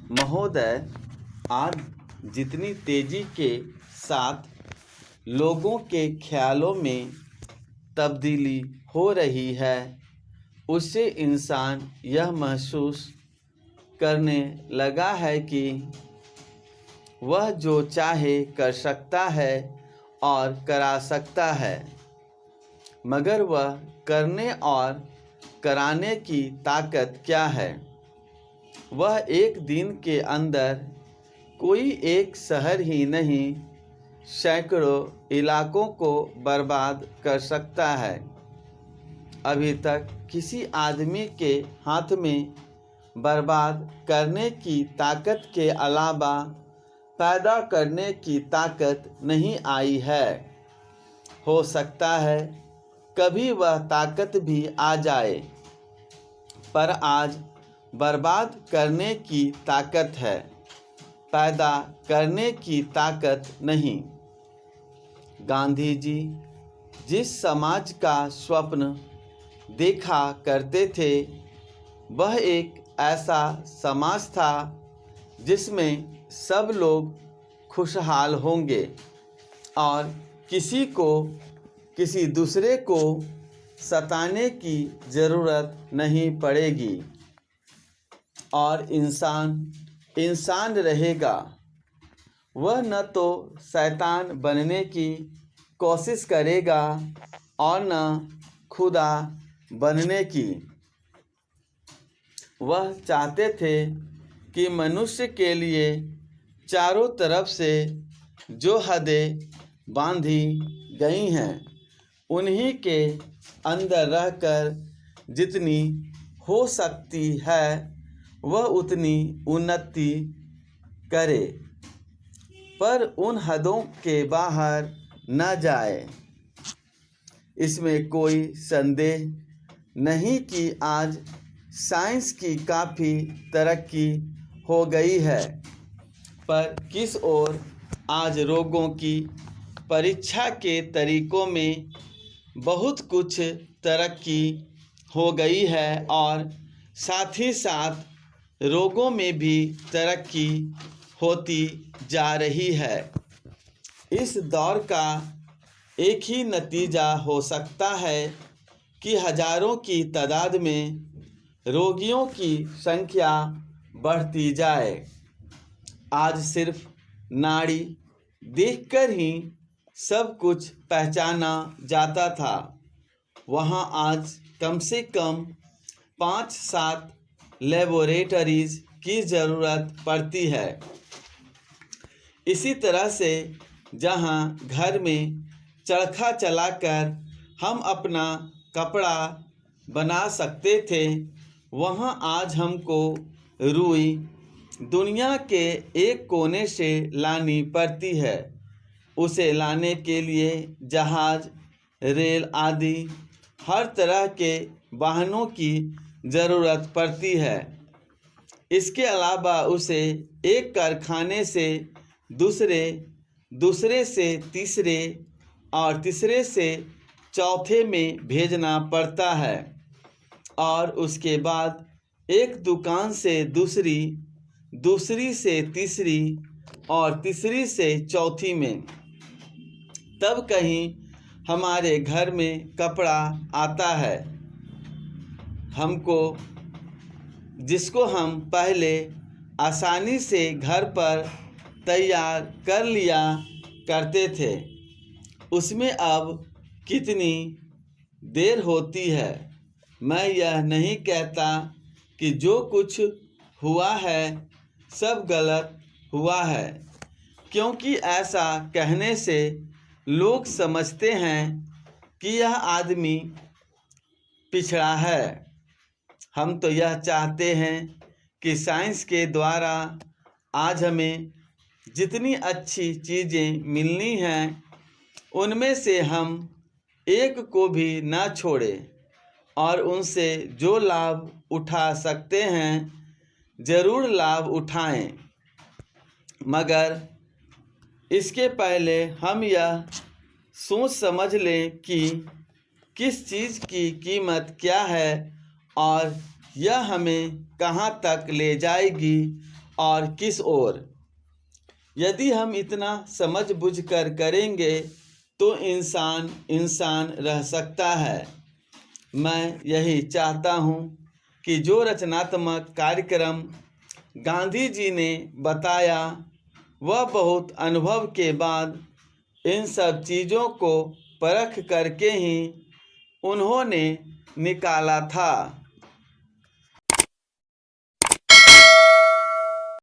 महोदय, आज जितनी तेजी के साथ लोगों के ख्यालों में तब्दीली हो रही है, उससे इंसान यह महसूस करने लगा है कि वह जो चाहे कर सकता है और करा सकता है, मगर वह करने और कराने की ताकत क्या है? वह एक दिन के अंदर कोई एक शहर ही नहीं, सैकड़ों इलाकों को बर्बाद कर सकता है। अभी तक किसी आदमी के हाथ में बर्बाद करने की ताकत के अलावा पैदा करने की ताकत नहीं आई है। हो सकता है कभी वह ताकत भी आ जाए, पर आज बर्बाद करने की ताकत है, पैदा करने की ताकत नहीं। गांधी जी जिस समाज का स्वप्न देखा करते थे, वह एक ऐसा समाज था जिसमें सब लोग खुशहाल होंगे और किसी को किसी दूसरे को सताने की ज़रूरत नहीं पड़ेगी और इंसान रहेगा। वह न तो शैतान बनने की कोशिश करेगा और न खुदा बनने की। वह चाहते थे कि मनुष्य के लिए चारों तरफ से जो हदें बांधी गई हैं, उन्हीं के अंदर रहकर जितनी हो सकती है वह उतनी उन्नति करे, पर उन हदों के बाहर न जाए। इसमें कोई संदेह नहीं कि आज साइंस की काफ़ी तरक्की हो गई है, पर किस ओर आज रोगों की परीक्षा के तरीकों में बहुत कुछ तरक्की हो गई है और साथ ही साथ रोगों में भी तरक्की होती जा रही है। इस दौर का एक ही नतीजा हो सकता है कि हजारों की तादाद में रोगियों की संख्या बढ़ती जाए। आज सिर्फ नाड़ी देखकर ही सब कुछ पहचाना जाता था, वहाँ आज कम से कम 5-7 लेबोरेटरीज की ज़रूरत पड़ती है। इसी तरह से जहाँ घर में चरखा चलाकर हम अपना कपड़ा बना सकते थे, वहाँ आज हमको रुई दुनिया के एक कोने से लानी पड़ती है। उसे लाने के लिए जहाज़, रेल आदि हर तरह के वाहनों की ज़रूरत पड़ती है। इसके अलावा उसे एक कारखाने से दूसरे, दूसरे से तीसरे और तीसरे से चौथे में भेजना पड़ता है और उसके बाद एक दुकान से दूसरी, दूसरी से तीसरी और तीसरी से चौथी में, तब कहीं हमारे घर में कपड़ा आता है। जिसको हम पहले आसानी से घर पर तैयार कर लिया करते थे, उसमें अब कितनी देर होती है। मैं यह नहीं कहता कि जो कुछ हुआ है सब गलत हुआ है, क्योंकि ऐसा कहने से लोग समझते हैं कि यह आदमी पिछड़ा है। हम तो यह चाहते हैं कि साइंस के द्वारा आज हमें जितनी अच्छी चीज़ें मिलनी हैं, उनमें से हम एक को भी ना छोड़ें और उनसे जो लाभ उठा सकते हैं ज़रूर लाभ उठाएं। मगर इसके पहले हम यह सोच समझ लें कि किस चीज़ की कीमत क्या है और यह हमें कहाँ तक ले जाएगी और किस ओर। यदि हम इतना समझ बूझ कर करेंगे तो इंसान इंसान रह सकता है। मैं यही चाहता हूँ कि जो रचनात्मक कार्यक्रम गांधी जी ने बताया वह बहुत अनुभव के बाद इन सब चीज़ों को परख करके ही उन्होंने निकाला था।